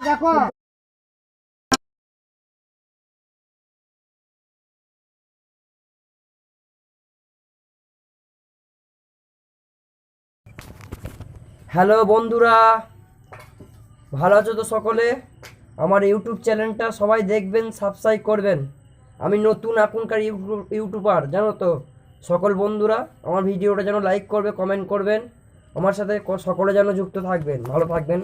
দেখো হ্যালো বন্ধুরা, ভালো আছো তো সকলে? আমার ইউটিউব চ্যানেলটা সবাই দেখবেন, সাবস্ক্রাইব করবেন। আমি নতুন এখনকার ইউটিউবার, জানো তো। সকল বন্ধুরা আমার ভিডিওটা যেন লাইক করবে, কমেন্ট করবেন, আমার সাথে সকলে যেন যুক্ত থাকবেন। ভালো থাকবেন।